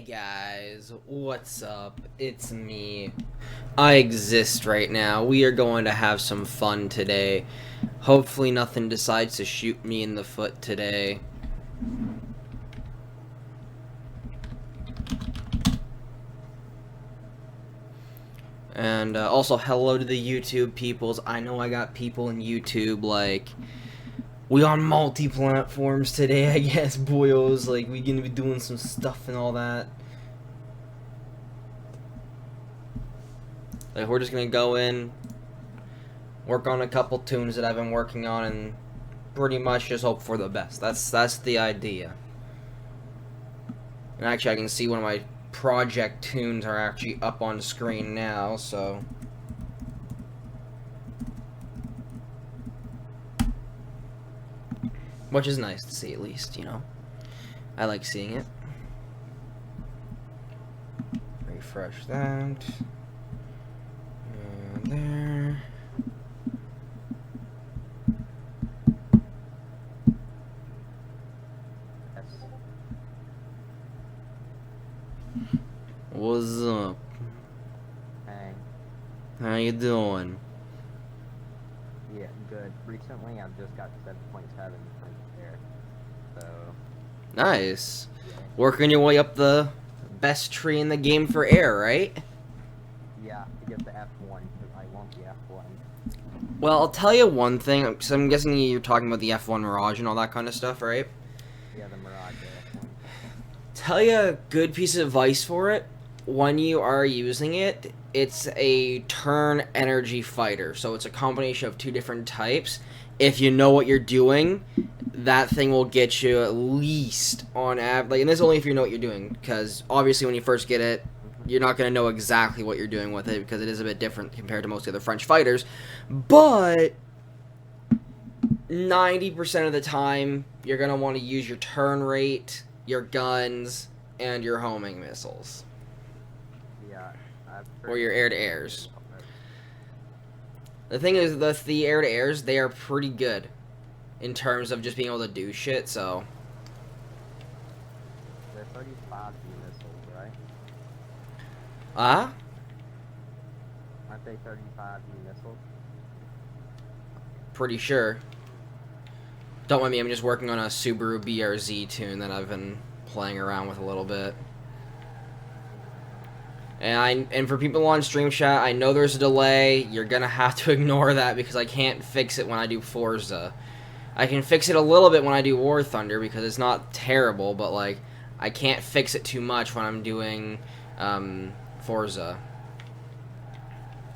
Guys, what's up? It's me. I exist right now. We are going to have some fun today. Hopefully nothing decides to shoot me in the foot today. And also hello to the YouTube peoples. I know I got people in YouTube like we on multi-platforms today, I guess, boyos. Like, we gonna be doing some stuff and all that. Like, we're just gonna go in, work on a couple tunes that I've been working on, and pretty much just hope for the best. That's the idea. And actually, I can see one of my project tunes are actually up on screen now, so... which is nice to see, at least, you know. I like seeing it. Refresh that. And there. What's up? Hey. How you doing? Yeah, good. Recently, I've just got 7.7 from there. So. Nice. Yeah. Working your way up the best tree in the game for air, right? Yeah, to get the F1, because I want the F1. Well, I'll tell you one thing. So I'm guessing you're talking about the F1 Mirage and all that kind of stuff, right? Yeah, the Mirage F1. Tell you a good piece of advice for it. When you are using it, it's a turn energy fighter. So it's a combination of two different types. If you know what you're doing, that thing will get you at least on average. And this is only if you know what you're doing. Because obviously when you first get it, you're not going to know exactly what you're doing with it. Because it is a bit different compared to most of the other French fighters. But 90% of the time, you're going to want to use your turn rate, your guns, and your homing missiles. Yeah. Or your air-to-airs. The thing is, the air-to-airs, they are pretty good in terms of just being able to do shit, so... They're 35 missiles, right? Aren't they 35 missiles? Pretty sure. Don't mind me, I'm just working on a Subaru BRZ tune that I've been playing around with a little bit. And for people on Stream Chat, I know there's a delay. You're gonna have to ignore that because I can't fix it when I do Forza. I can fix it a little bit when I do War Thunder because it's not terrible, but like I can't fix it too much when I'm doing Forza.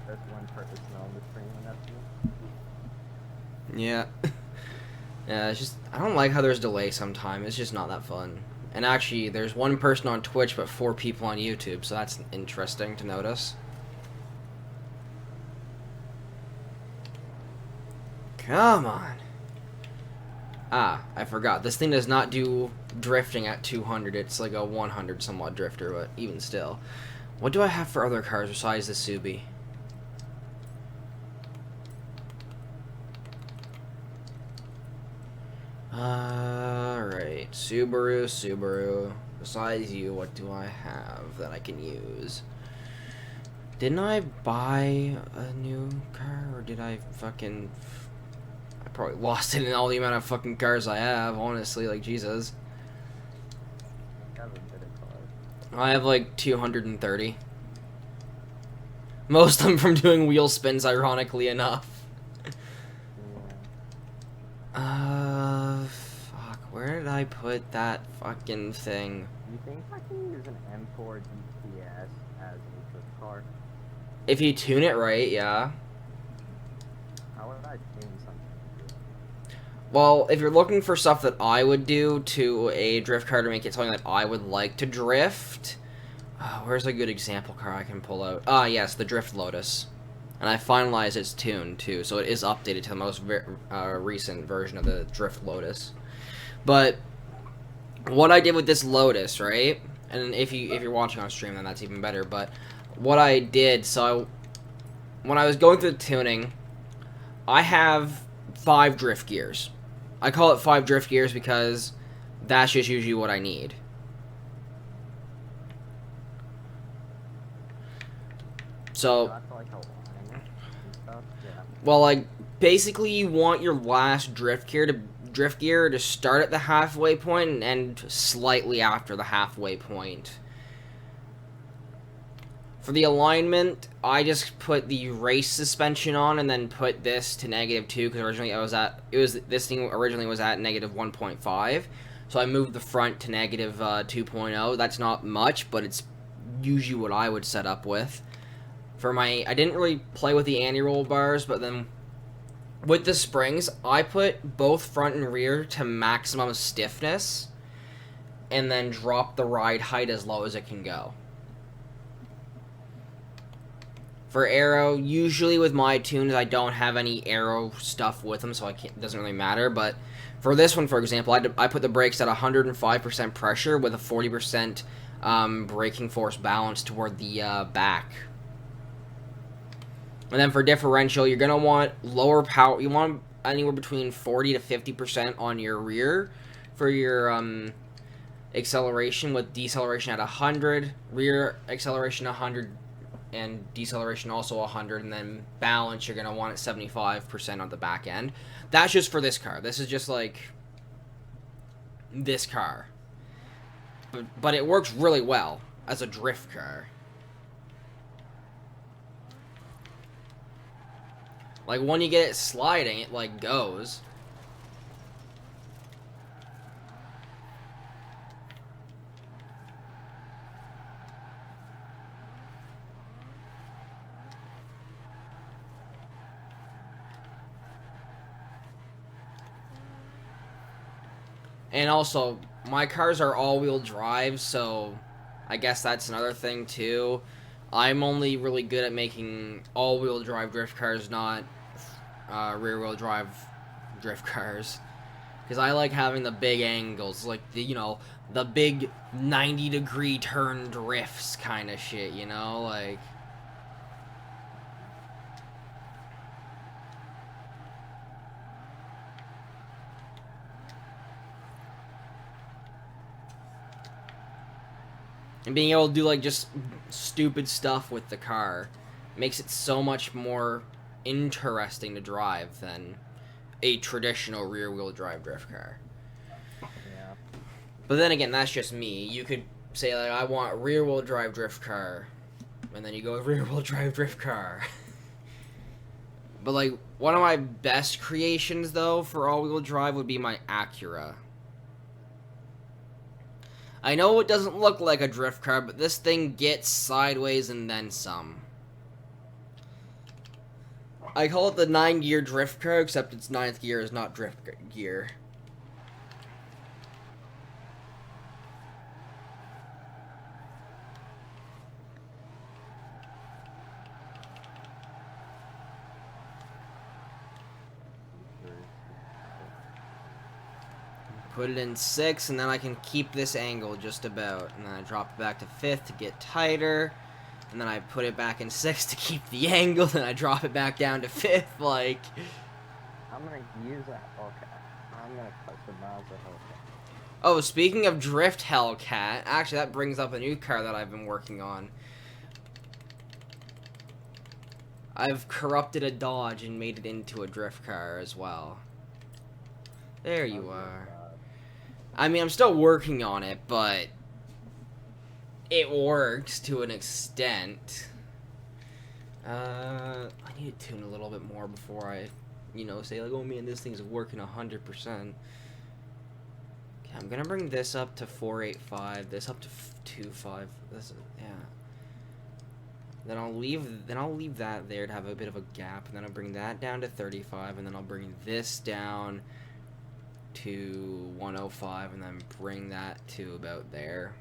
There's one person on the screen when that's me. Yeah. Yeah, it's just I don't like how there's delay sometimes. It's just not that fun. And actually, there's one person on Twitch, but 4 people on YouTube, so that's interesting to notice. Come on. Ah, I forgot. This thing does not do drifting at 200. It's like a 100 somewhat drifter, but even still. What do I have for other cars besides the Subi? Alright, Subaru. Besides you, what do I have that I can use? Didn't I buy a new car, or did I fucking... I probably lost it in all the amount of fucking cars I have, honestly, like, Jesus. I have like 230. Most of them from doing wheel spins, ironically enough. Fuck, where did I put that fucking thing? You think I can use an M4 GTS as a drift car? If you tune it right, yeah. How would I tune something? Well, if you're looking for stuff that I would do to a drift car to make it something that I would like to drift, where's a good example car I can pull out? Ah, yes, the Drift Lotus. And I finalized its tune, too, so it is updated to the most recent version of the Drift Lotus. But what I did with this Lotus, right? And if you're watching on stream, then that's even better. But what I did, so when I was going through the tuning, I have 5 drift gears. I call it 5 drift gears because that's just usually what I need. So, that's like aligning it and stuff. Yeah. well, like, basically you want your last drift gear to start at the halfway point and end slightly after the halfway point. For the alignment, I just put the race suspension on and then put this to -2 because originally this thing originally was at -1.5, so I moved the front to -2.0. That's not much, but it's usually what I would set up with. I didn't really play with the anti-roll bars, but then with the springs, I put both front and rear to maximum stiffness, and then drop the ride height as low as it can go. For aero, usually with my tunes, I don't have any aero stuff with them, so it doesn't really matter. But for this one, for example, I put the brakes at 105% pressure with a 40% braking force balance toward the back. And then for differential, you're gonna want lower power. You want anywhere between 40 to 50% on your rear for your acceleration, with deceleration at 100, rear acceleration 100. And deceleration also 100, and then balance you're going to want at 75% on the back end. That's just for this car. This is just like this car. But it works really well as a drift car. Like, when you get it sliding, it like goes. And also, my cars are all-wheel drive, so I guess that's another thing, too. I'm only really good at making all-wheel drive drift cars, not rear-wheel drive drift cars. Because I like having the big angles, like, the big 90-degree turn drifts kind of shit, like... And being able to do, like, just stupid stuff with the car makes it so much more interesting to drive than a traditional rear-wheel drive drift car. Yeah. But then again, that's just me. You could say, like, I want rear-wheel drive drift car, and then you go rear-wheel drive drift car. But, like, one of my best creations, though, for all-wheel drive would be my Acura. I know it doesn't look like a drift car, but this thing gets sideways and then some. I call it the 9-gear drift car, except its 9th gear is not drift gear. Put it in 6, and then I can keep this angle just about. And then I drop it back to 5th to get tighter. And then I put it back in 6 to keep the angle. Then I drop it back down to 5th, like... I'm gonna use that Hellcat. I'm gonna customize the Hellcat. Oh, speaking of drift Hellcat, actually that brings up a new car that I've been working on. I've corrupted a Dodge and made it into a drift car as well. There you are. I mean, I'm still working on it, but it works to an extent. I need to tune a little bit more before I, say like, oh man, this thing's working 100%. Okay, I'm gonna bring this up to 485, this up to 25. This is, yeah. Then I'll leave that there to have a bit of a gap, and then I'll bring that down to 35, and then I'll bring this down to 105, and then bring that to about there.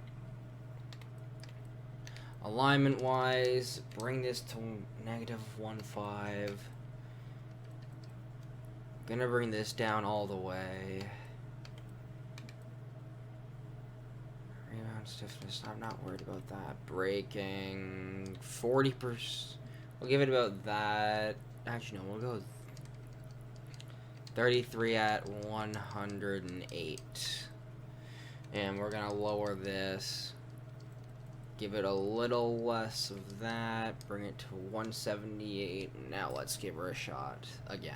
Alignment wise, bring this to -15. Gonna bring this down all the way. Rebound stiffness, I'm not worried about that. Braking 40%. We'll give it about that. Actually no, we'll go 33 at 108. And we're gonna lower this. give it a little less of that. Bring it to 178. Now let's give her a shot again.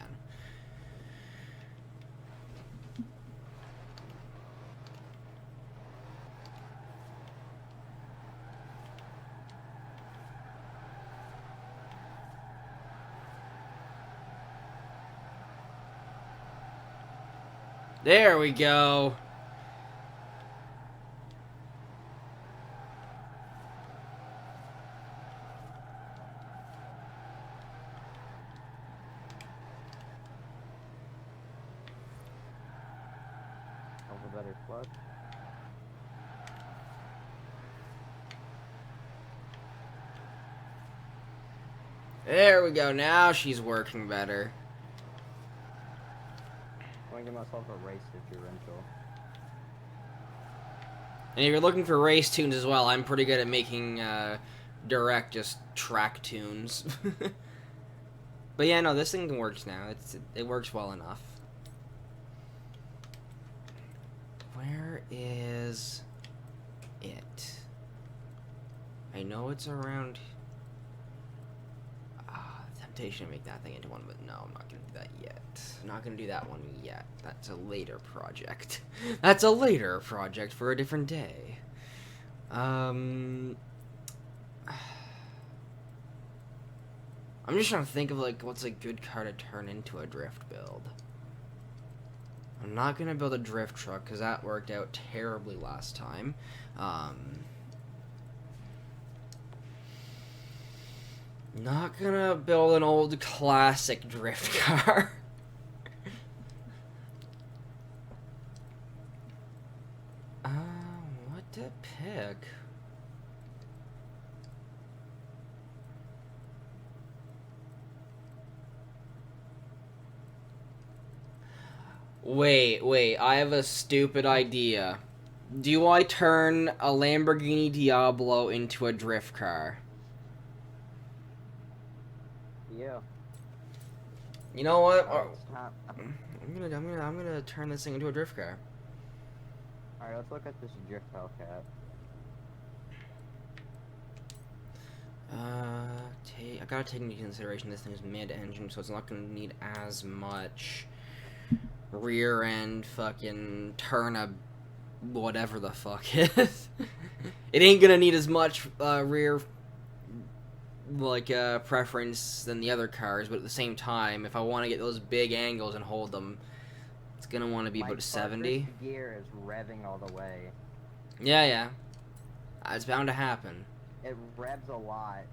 There we go. Better clutch. There we go. Now she's working better. I'm gonna give myself a race differential. And if you're looking for race tunes as well, I'm pretty good at making direct just track tunes. But yeah, no, this thing works now. It works well enough. Where is it? I know it's around. Temptation to make that thing into one, but no, I'm not gonna do that yet. I'm not gonna do that one yet. That's a later project. That's a later project for a different day. I'm just trying to think of like what's a good car to turn into a drift build. I'm not gonna build a drift truck because that worked out terribly last time. Not gonna build an old classic drift car. What to pick? Wait, I have a stupid idea. Do I turn a Lamborghini Diablo into a drift car? Yeah. You know what? Alright, I'm gonna turn this thing into a drift car. Alright, let's look at this drift Hellcat. I gotta take into consideration this thing's mid-engine, so it's not gonna need as much rear end fucking turn a whatever the fuck is. It ain't gonna need as much rear like preference than the other cars, but at the same time, if I want to get those big angles and hold them, it's gonna want to be about 70. First gear is revving all the way. Yeah. It's bound to happen. It revs a lot,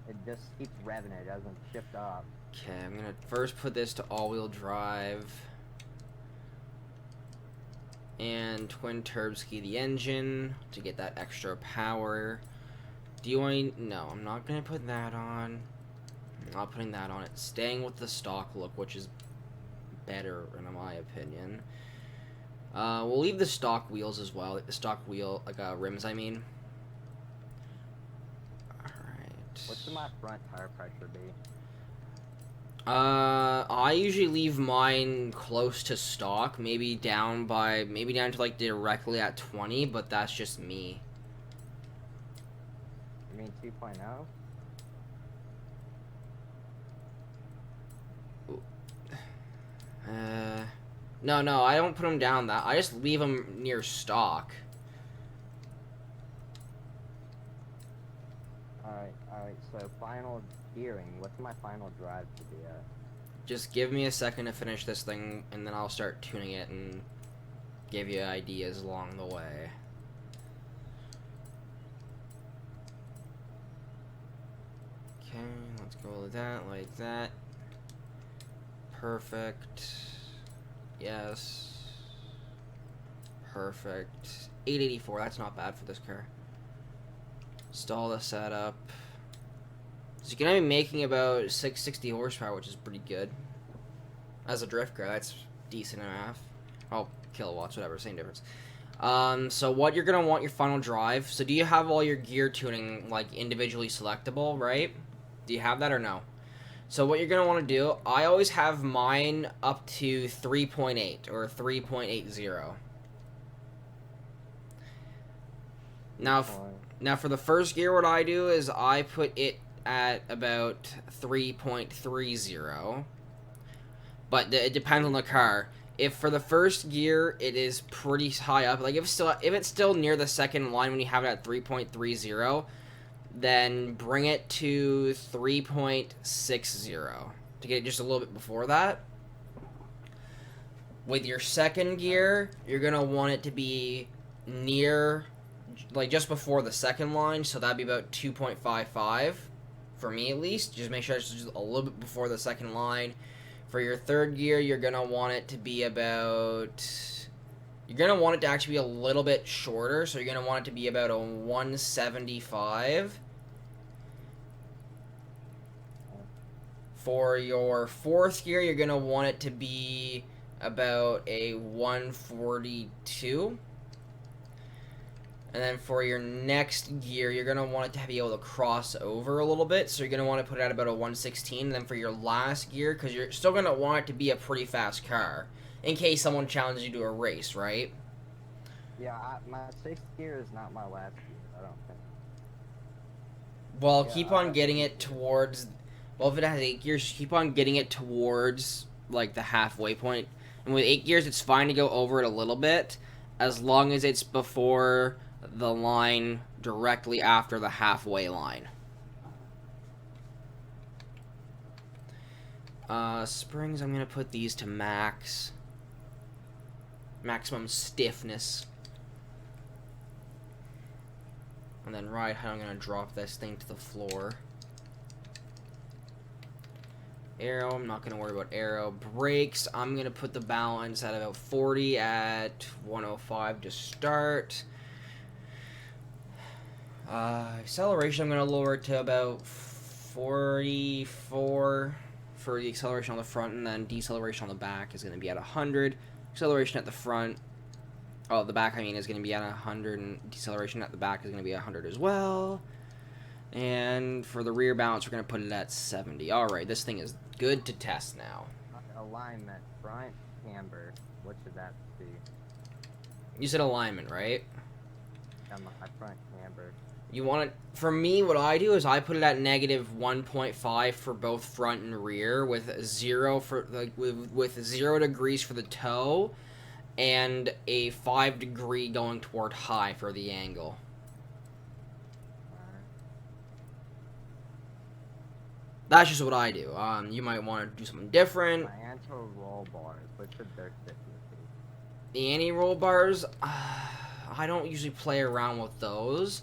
it just keeps revving, it doesn't shift up. Okay, I'm gonna first put this to all-wheel drive. And twin turb ski the engine to get that extra power. No, I'm not gonna put that on. I'm not putting that on. It's staying with the stock look, which is better in my opinion. We'll leave the stock wheels as well, like the stock wheel, rims, I mean. Alright. What should my front tire pressure be? I usually leave mine close to stock, maybe down to like directly at 20, but that's just me. You mean 2.0? No, I don't put them down that. I just leave them near stock. Alright, so final gearing, what's my final drive to be at? Just give me a second to finish this thing, and then I'll start tuning it and give you ideas along the way. Okay, let's go with that, like that. Perfect. Yes. Perfect. 884, that's not bad for this car. Install the setup. So you're gonna be making about 660 horsepower, which is pretty good. As a drift car, that's decent enough. Oh, kilowatts, whatever, same difference. So what you're gonna want your final drive. So do you have all your gear tuning like individually selectable, right? Do you have that or no? So what you're gonna want to do, I always have mine up to 3.8 or 3.80. Now for the first gear, what I do is I put it at about 3.30. But it depends on the car. If for the first gear it is pretty high up, like if it's still near the second line when you have it at 3.30, then bring it to 3.60 to get it just a little bit before that. With your second gear, you're gonna want it to be near, like just before the second line, so that'd be about 2.55 for me at least. Just make sure it's just a little bit before the second line. For your third gear, you're going to want it to be about... You're going to want it to actually be a little bit shorter, so you're going to want it to be about a 175. For your fourth gear, you're going to want it to be about a 142. And then for your next gear, you're going to want it to be able to cross over a little bit. So you're going to want to put it at about a 116. And then for your last gear, because you're still going to want it to be a pretty fast car, in case someone challenges you to a race, right? Yeah, my sixth gear is not my last gear, I don't think. Well, Yeah, keep on getting it towards... Well, if it has 8 gears, keep on getting it towards, like, the halfway point. And with 8 gears, it's fine to go over it a little bit, as long as it's before... the line directly after the halfway line. Springs, I'm going to put these to max. Maximum stiffness. And then ride height, I'm going to drop this thing to the floor. Arrow, I'm not going to worry about arrow. Brakes, I'm going to put the balance at about 40 at 105 to start. Acceleration, I'm going to lower it to about 44 for the acceleration on the front, and then deceleration on the back is going to be at 100. Acceleration at the front, the back, I mean, is going to be at 100, and deceleration at the back is going to be 100 as well. And for the rear balance, we're going to put it at 70. Alright, this thing is good to test now. Alignment, front, camber, what should that be? You said alignment, right? Yeah, my front camber. You want it, for me, what I do is I put it at negative 1.5 for both front and rear, with 0 for, like, with 0 degrees for the toe, and a 5 degree going toward high for the angle. That's just what I do. You might want to do something different. My anti-roll bars, what should their thickness be? The anti-roll bars, I don't usually play around with those.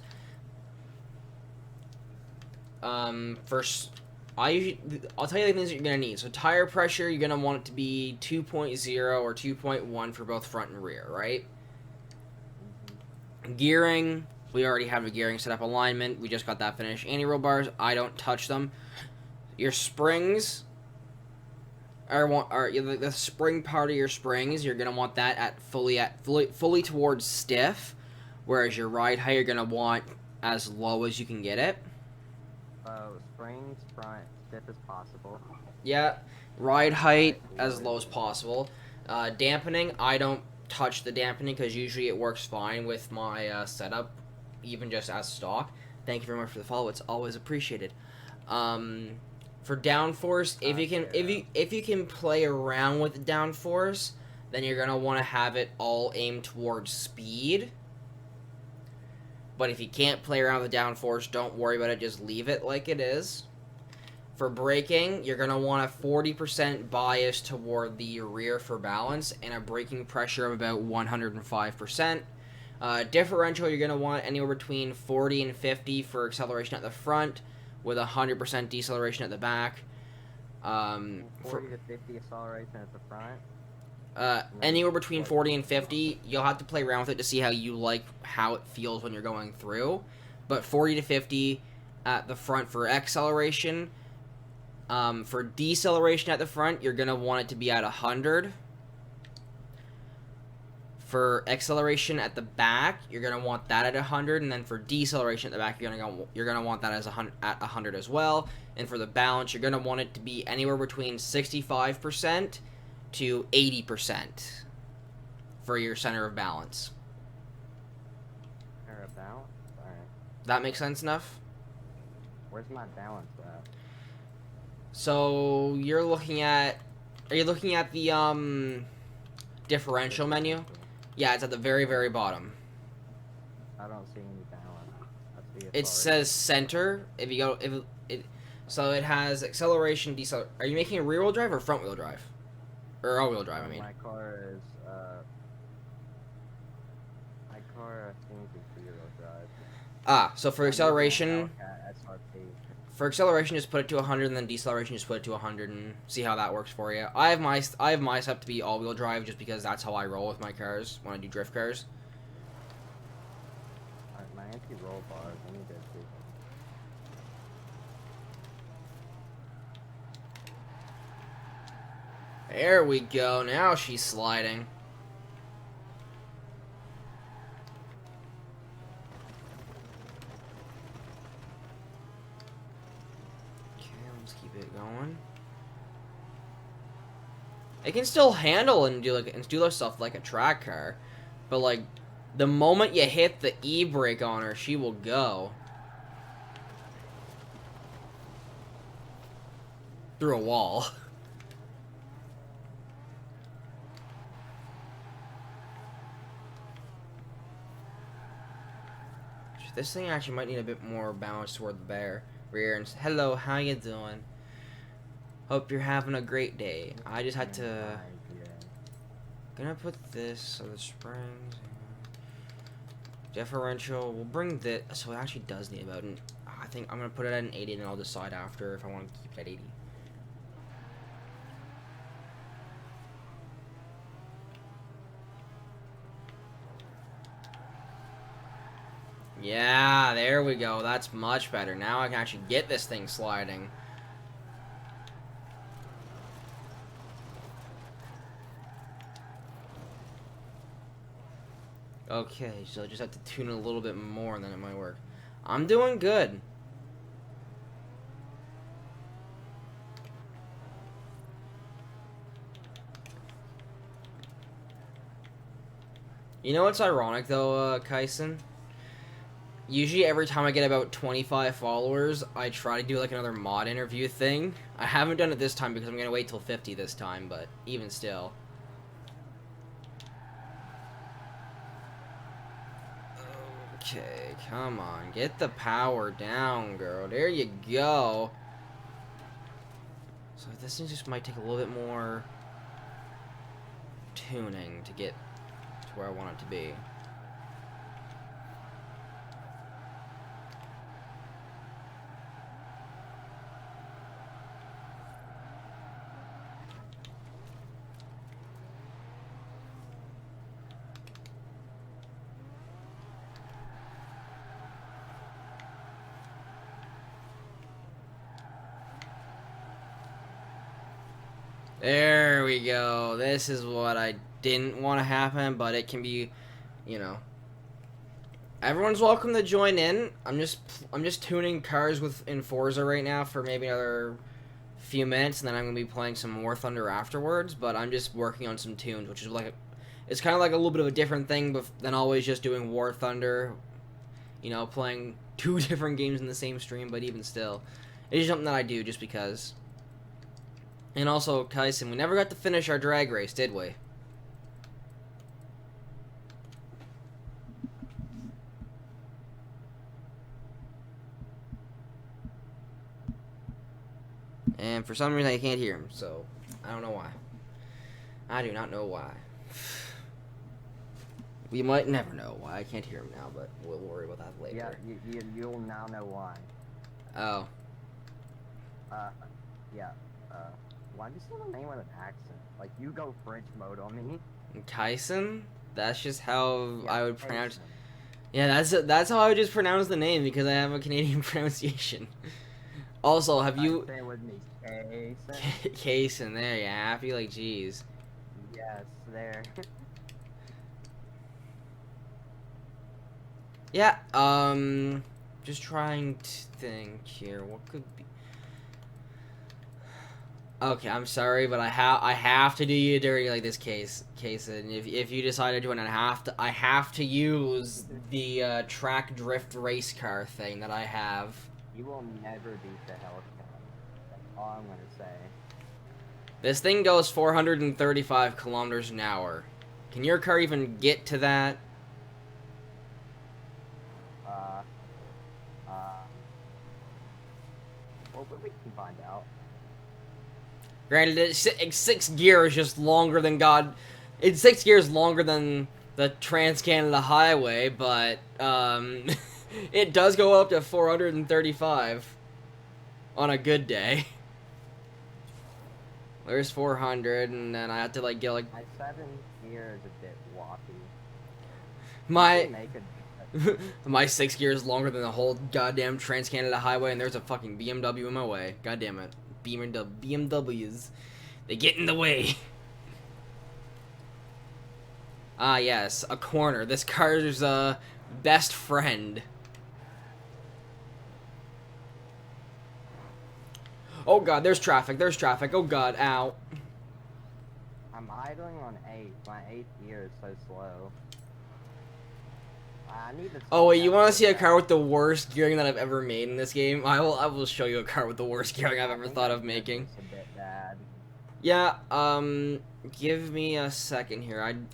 First, I'll tell you the things that you're gonna need. So tire pressure, you're gonna want it to be 2.0 or 2.1 for both front and rear, right? Gearing, we already have the gearing set up. Alignment, we just got that finished. Anti-roll bars, I don't touch them. Your springs are the spring part of your springs. You're gonna want that at fully towards stiff, whereas your ride height you're gonna want as low as you can get it. Springs front stiff as possible. Yeah, ride height as low as possible. Dampening, I don't touch the dampening because usually it works fine with my setup, even just as stock. Thank you very much for the follow. It's always appreciated. For downforce, if you can play around with the downforce, then you're gonna want to have it all aimed towards speed. But if you can't play around with the downforce, don't worry about it. Just leave it like it is. For braking, you're going to want a 40% bias toward the rear for balance and a braking pressure of about 105%. Differential, you're going to want anywhere between 40 and 50 for acceleration at the front with 100% deceleration at the back. 40 to 50 acceleration at the front. Anywhere between 40 and 50, you'll have to play around with it to see how you like how it feels when you're going through. But 40 to 50 at the front for acceleration. For deceleration at the front, you're going to want it to be at 100. For acceleration at the back, you're going to want that at 100, and then for deceleration at the back, you're going to want that as at 100 as well. And for the balance, you're going to want it to be anywhere between 65% to 80% for your center of balance. Center of balance? Alright. That makes sense enough? Where's my balance at? So you're looking at, are you looking at the differential menu? Yeah, it's at the very, very bottom. I don't see any balance. I see It says center. If you go, if it, so it has acceleration, decel. Are you making a rear wheel drive or front wheel drive, or all wheel drive? I mean. My car is my car I think is 0 drive. Ah, so for acceleration, SRP. for acceleration, just put it to 100, and then deceleration, just put it to 100, and see how that works for you. I have my set up to be all wheel drive just because that's how I roll with my cars when I do drift cars. My anti-roll bars. I need to do There we go. Now she's sliding. Okay, let's keep it going. It can still handle and do those stuff like a track car, but like the moment you hit the e-brake on her, she will go through a wall. This thing actually might need a bit more balance toward the rear. And hello, how you doing? Hope you're having a great day. I just had to. Gonna put this so the springs. Differential. We'll bring this. So it actually does need about. I think I'm gonna put it at an 80, and I'll decide after if I want to keep it at 80. Yeah, there we go. That's much better. Now I can actually get this thing sliding. Okay, so I just have to tune it a little bit more and then it might work. I'm doing good. You know what's ironic though, Kyson? Usually every time I get about 25 followers, I try to do like another mod interview thing. I haven't done it this time because I'm going to wait till 50 this time, but even still. Okay, come on. Get the power down, girl. There you go. So this thing just might take a little bit more tuning to get to where I want it to be. There we go. This is what I didn't want to happen, but it can be, you know. Everyone's welcome to join in. I'm just tuning cars in Forza right now for maybe another few minutes, and then I'm gonna be playing some War Thunder afterwards. But I'm just working on some tunes, which is like, it's kind of like a little bit of a different thing, than always just doing War Thunder. You know, playing two different games in the same stream, but even still, it is something that I do just because. And also, Kyson, we never got to finish our drag race, did we? And for some reason I can't hear him, so I don't know why. I do not know why. We might never know why. I can't hear him now, but we'll worry about that later. Yeah, you'll now know why. Oh. Yeah. Why do you say my name with an accent? Like, you go French mode on me. Kyson? That's just how I would pronounce. Tyson. Yeah, that's how I would just pronounce the name because I have a Canadian pronunciation. Also, have you? Say it with me, Kason. Kason, there, you happy? Like, jeez. Yes, there. Yeah. Just trying to think here. What could be? Okay, I'm sorry, but I have to do you dirty like this case, and if you decide to do it, I have to use the track drift race car thing that I have. You will never beat the Hellcat. That's all I'm gonna say. This thing goes 435 kilometers an hour. Can your car even get to that? Uh, uh, well, we can find out. Granted, it's six gears just longer than God. It's 6 gears longer than the Trans Canada Highway, but it does go up to 435 on a good day. There's 400, and then I have to like get like My 7 gear is a bit wocky. my Make a my 6 gears longer than the whole goddamn Trans Canada Highway, and there's a fucking BMW in my way. God damn it, BMWs, they get in the way. Ah, yes, a corner. This car's best friend. Oh god, there's traffic. There's traffic. Oh god, ow. I'm idling on 8. My 8th gear is so slow. I need to. Oh wait, you want to see a car with the worst gearing that I've ever made in this game? I will show you a car with the worst gearing I've ever thought of making. It's a bit bad. Yeah, give me a second here. I'm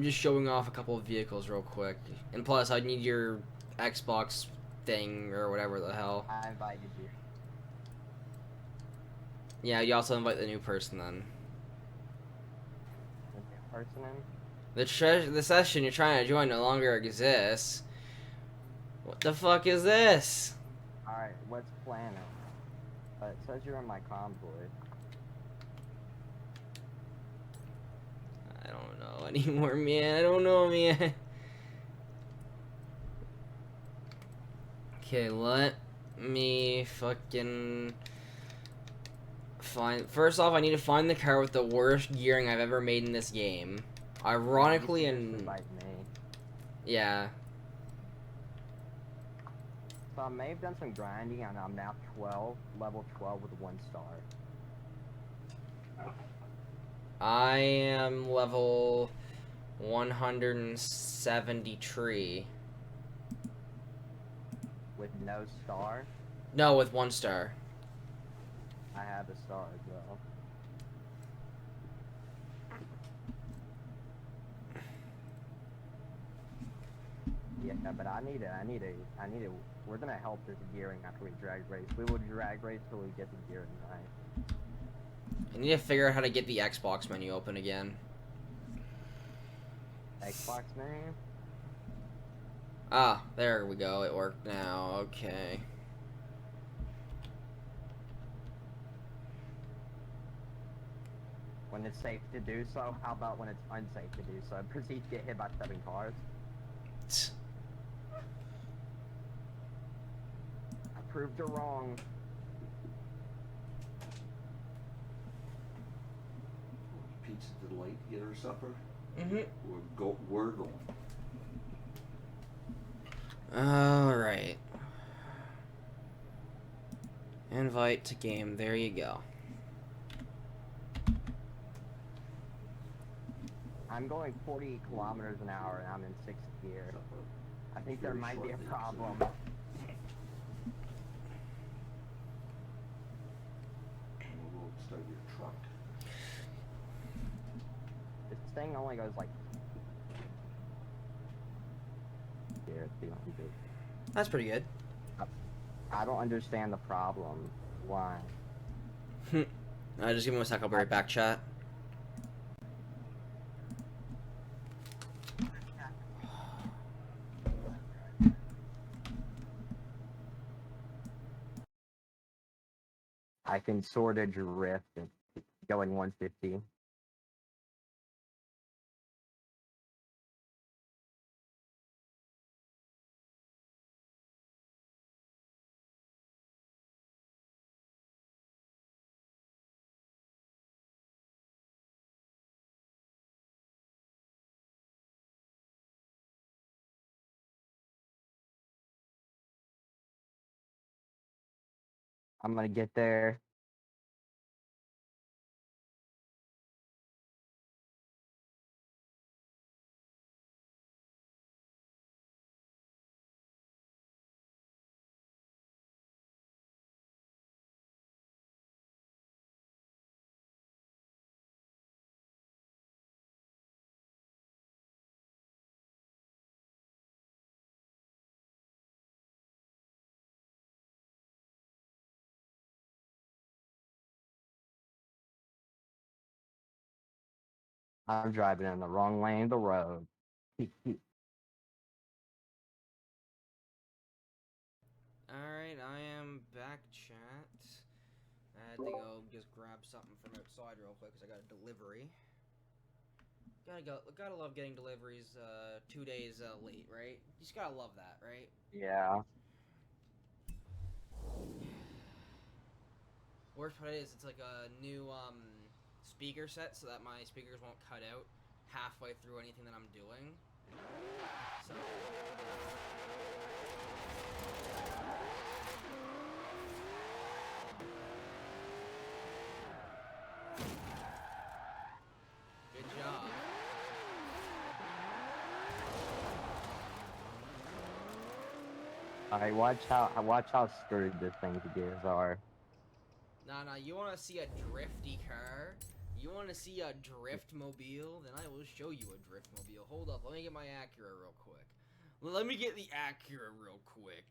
just showing off a couple of vehicles real quick. And plus, I need your Xbox thing or whatever the hell. I invited you. Yeah, you also invite the new person then. The new person in? The session you're trying to join no longer exists. What the fuck is this? Alright, what's planet? It says you're in my convoy. I don't know anymore, man. I don't know, man. Okay, let me fucking find. First off, I need to find the car with the worst gearing I've ever made in this game. Ironically, You should and invite me. yeah. So I may have done some grinding, and I'm now level 12 with 1 star. I am level 173. With no star, No, with 1 star. I have a star as well. Yeah, but I need a. We're gonna help this gearing after we drag race. We will drag race till we get the gearing right. I need to figure out how to get the Xbox menu open again. Xbox menu? Ah, there we go. It worked now. Okay. When it's safe to do so, how about when it's unsafe to do so? Proceed to get hit by 7 cars. I proved her wrong. Pizza Delight to get her supper. Mhm. We're going. All right. Invite to game. There you go. I'm going 40 kilometers an hour and I'm in 6th gear. I think there might be a problem. We'll start your truck. This thing only goes like here, 200. That's pretty good. I don't understand the problem. Why? Just give me a sec. I'll be right back, chat. I can sort of drift and going 150. I'm gonna get there. I'm driving in the wrong lane of the road. Alright, I am back, chat. I had to go just grab something from outside real quick because I got a delivery. Gotta love getting deliveries 2 days late, right? You just gotta love that, right? Yeah. Worst part is it's like a new speaker set so that my speakers won't cut out halfway through anything that I'm doing. So good job. Alright, watch how screwed this thing's gears are. Nah, you wanna see a drifty car? You wanna see a drift mobile? Then I will show you a drift mobile. Hold up, let me get my Acura real quick. Let me get the Acura real quick.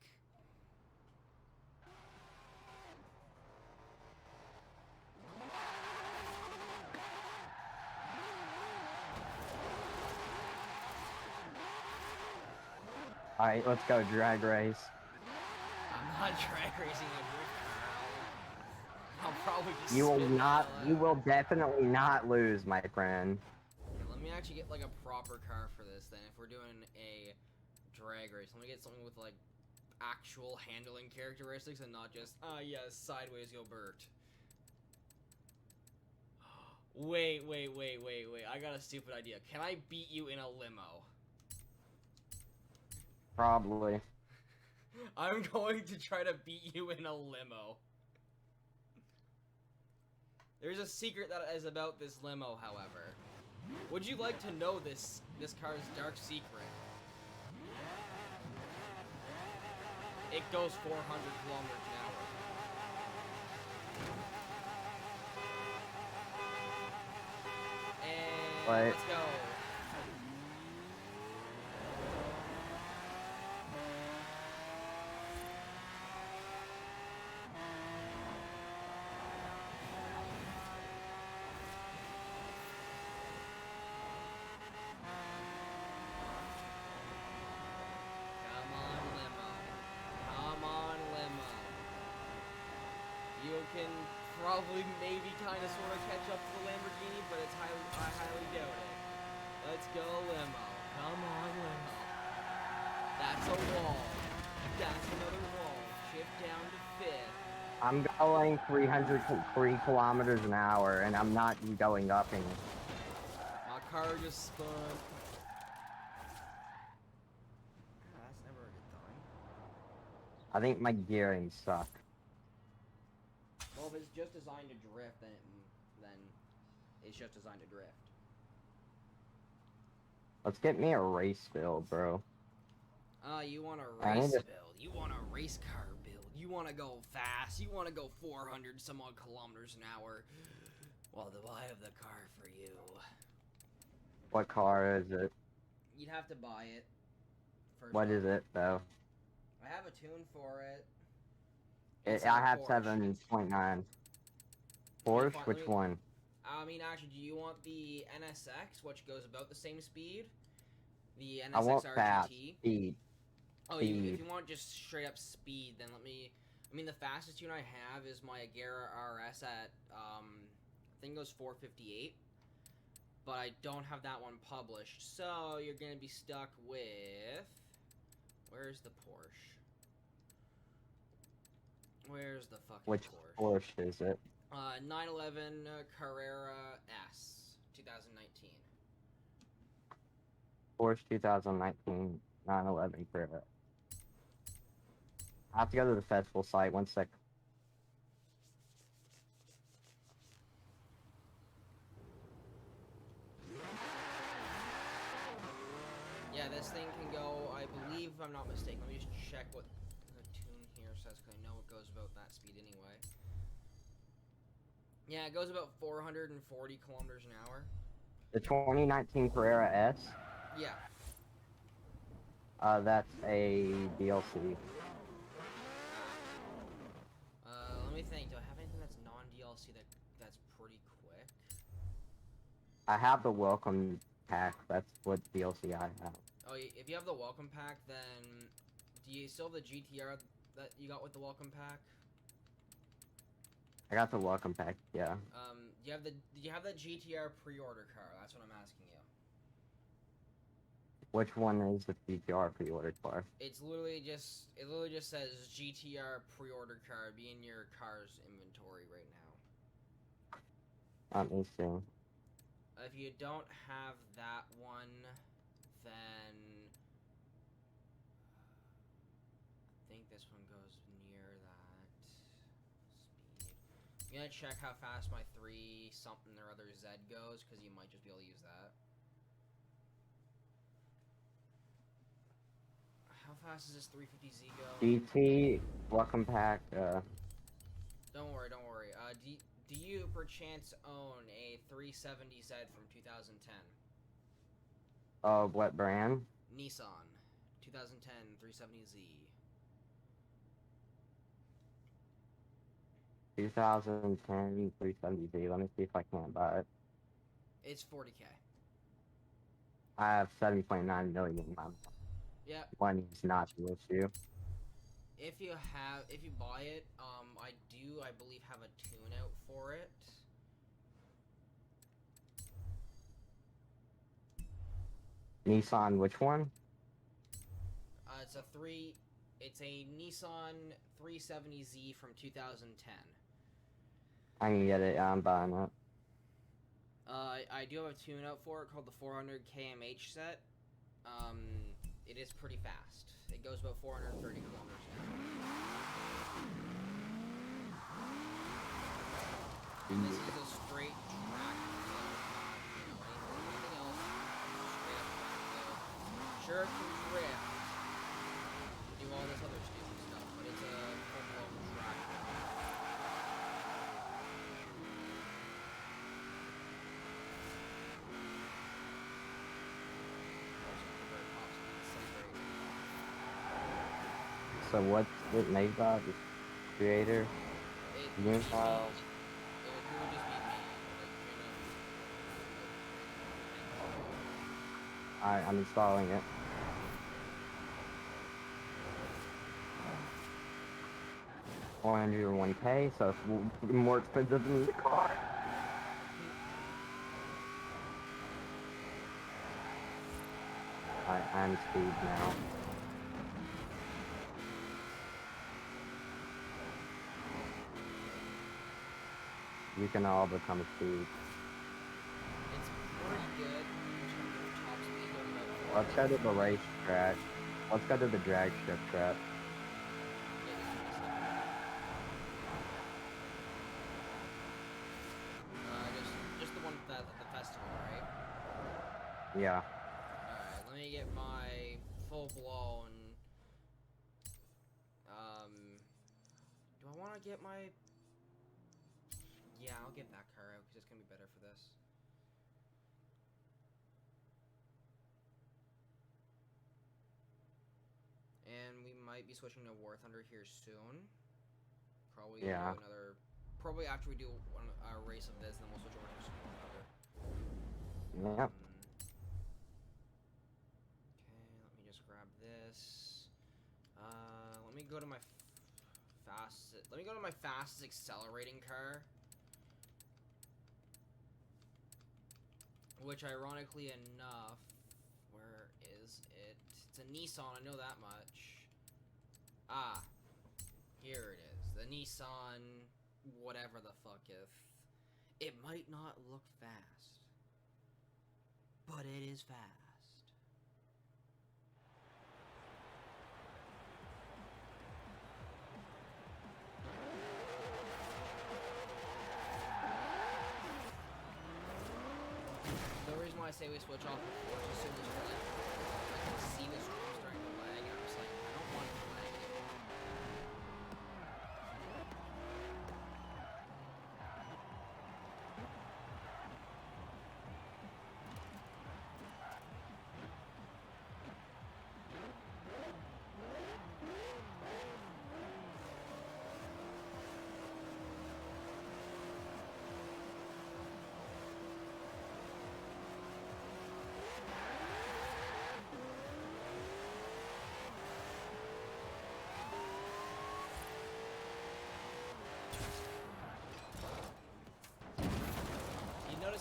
Alright, let's go drag race. I'm not drag racing a drift car. I'll probably just You will spin the not, hell you out. will definitely not lose, my friend. Let me actually get like a proper car for this then. If we're doing a drag race, let me get something with like actual handling characteristics and not just, yes, sideways go Bert. Wait. I got a stupid idea. Can I beat you in a limo? Probably. I'm going to try to beat you in a limo. There's a secret that is about this limo, however. Would you like to know this car's dark secret? It goes 400 kilometers an hour. And But let's go. Come on, limo. Come on, limo. You can probably, maybe, kind of, sort of catch up to the Lamborghini, but I highly doubt it. Let's go, limo. Come on, limo. That's a wall. That's another wall. Shift down to fifth. I'm going 303 kilometers an hour, and I'm not going up any. My car just spun. That's never a good time. I think my gearing suck. Well, if it's just designed to drift, then it's just designed to drift. Let's get me a race build, bro. You want a I need race to- build. You want a race car build. You want to go fast. You want to go 400 some odd kilometers an hour. Well, do I have the car for you? What car is it? You'd have to buy it. First What off. is it, though? I have a tune for it. I It's a have Porsche. 7.9. Let me Porsche? find- Which let me- one? I mean, actually, do you want the NSX, which goes about the same speed? The I NSX want fast. RGT? Speed. Oh, if Speed. you want just straight up speed, then let me... I mean, the fastest tune I have is my Agera RS at, I think it goes 458. But I don't have that one published, so you're gonna be stuck with... Where's the Porsche? Where's the fucking Which Porsche? Porsche is it? 911 Carrera S, 2019. Porsche 2019 911 Carrera. I have to go to the festival site. 1 sec. Yeah, this thing can go, I believe, if I'm not mistaken, let me just check what the tune here says, because I know it goes about that speed anyway. Yeah, it goes about 440 kilometers an hour. The 2019 Carrera S? Yeah. That's a DLC. Let me think, do I have anything that's non-DLC that's pretty quick? I have the welcome pack. That's what DLC I have. Oh, if you have the welcome pack, then do you still have the GTR that you got with the welcome pack? I got the welcome pack. Yeah. Do you have the GTR pre-order car? That's what I'm asking you. Which one is the PTR pre-ordered for? It literally just says GTR pre-order car be in your car's inventory right now. Let me see. If you don't have that one, then I think this one goes near that speed. I'm gonna check how fast my 3 something or other Z goes, because you might just be able to use that. How fast does this 350Z go? GT welcome pack. Don't worry. Do you perchance own a 370Z from 2010? What brand? Nissan 2010 370Z. 2010 370Z. Let me see if I can buy it. It's 40K. I have 7.9 million. My Yeah. money's not the issue. If you buy it, I believe have a tune out for it. Nissan, which one? It's a Nissan 370Z from 2010. I can get it. Yeah, I'm buying it. I do have a tune out for it called the 400 kmh set. It is pretty fast. It goes about 430 kilometers an hour. And this is a straight track anything else. Straight up track though. Sure, it can drift, do all this other stupid stuff, but it's a full-blown track. So what's it made by? The creator? It would just Unifile? be me. I'm installing it. 101K, so it's more expensive than the car. I'm speed now. You can all become speed. It's pretty good in terms of top speed going about Let's go to the racetrack. Let's go to the drag strip track. Just the one at the festival, right? Yeah. Alright, let me get my full-blown... Do I want to get my... Yeah, I'll get that car out, because it's going to be better for this. And we might be switching to War Thunder here soon. Probably do another... Probably after we do a race of this, then we'll switch over to War Thunder. Yep. Okay, let me just grab this. Let me go to my fastest accelerating car. Which, ironically enough, where is it? It's a Nissan, I know that much. Ah, here it is. The Nissan, whatever the fuck if. It might not look fast, but it is fast. The reason why I say we switch off before is as soon as we're like, I can see the stream starting to lag, and I'm just like, I don't want it to lag anymore.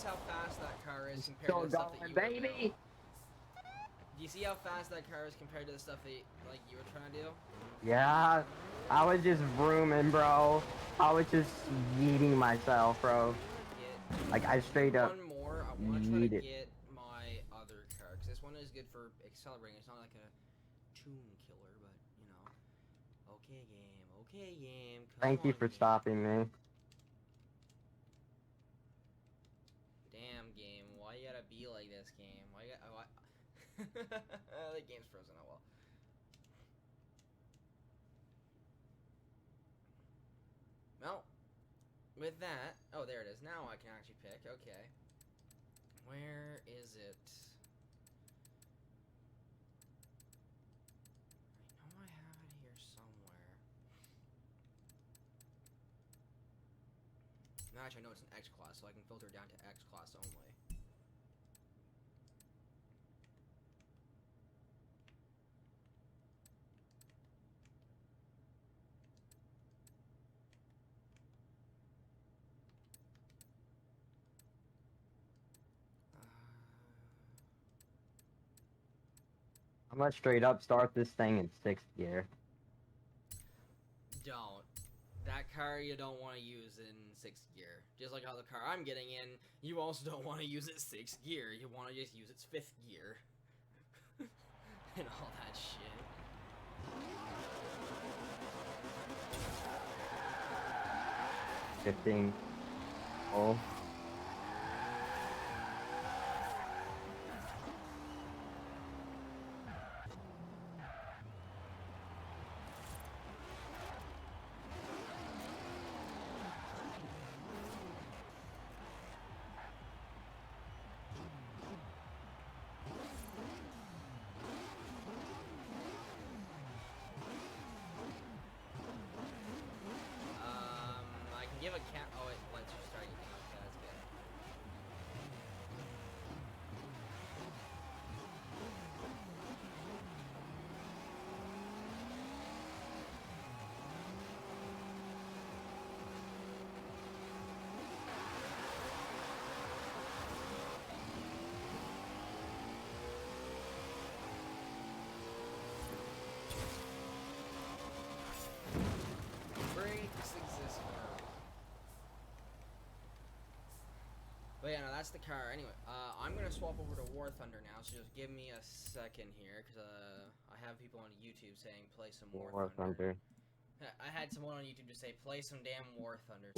how fast that car is compared Still to the stuff that going, you were baby. doing? Do you see how fast that car is compared to the stuff that you were trying to do? Yeah, I was just vrooming, bro. I was just yeeting myself, bro. Like I straight up One more. I want to try to yeeted. get my other car because this one is good for accelerating. It's not like a tune killer, but you know. Okay, game. Okay, game. Come Thank you on, for game. stopping me. Damn, game. Why you gotta be like this, game? Why you got? Why? The game's frozen. Oh well. Well, with that, oh, there it is. Now I can actually pick. Okay. Where is it? I know I have it here somewhere. No, actually, I know it's an X class, so I can filter down to X class only. I'm gonna straight up start this thing in 6th gear. Don't. That car you don't want to use in 6th gear. Just like how the car I'm getting in, you also don't want to use it 6th gear. You want to just use its 5th gear. And all that shit. Shifting. Oh. I can give a cat. Oh, it lets you start using. Okay, that's good. Brakes exist for. But yeah, no, that's the car. Anyway, I'm gonna swap over to War Thunder now. So just give me a second here, cause I have people on YouTube saying play some War Thunder. I had someone on YouTube just say play some damn War Thunder.